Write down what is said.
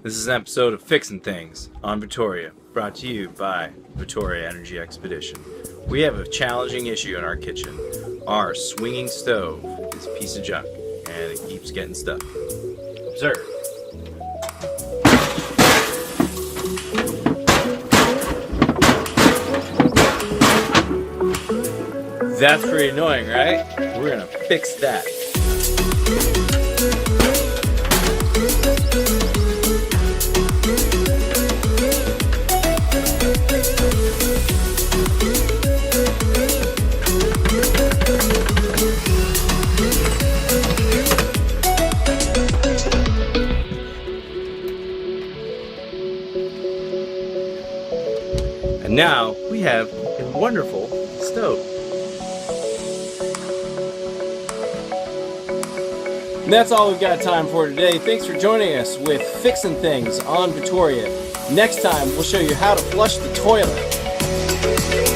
This is an episode of Fixing Things on Victoria, brought to you by Victoria Energy Expedition. We have a challenging issue in our kitchen. Our swinging stove is a piece of junk, and it keeps getting stuck. Observe. That's pretty annoying, right? We're gonna fix that. And now we have a wonderful stove. And that's all we've got time for today. Thanks for joining us with Fixing Things on Victoria. Next time, we'll show you how to flush the toilet.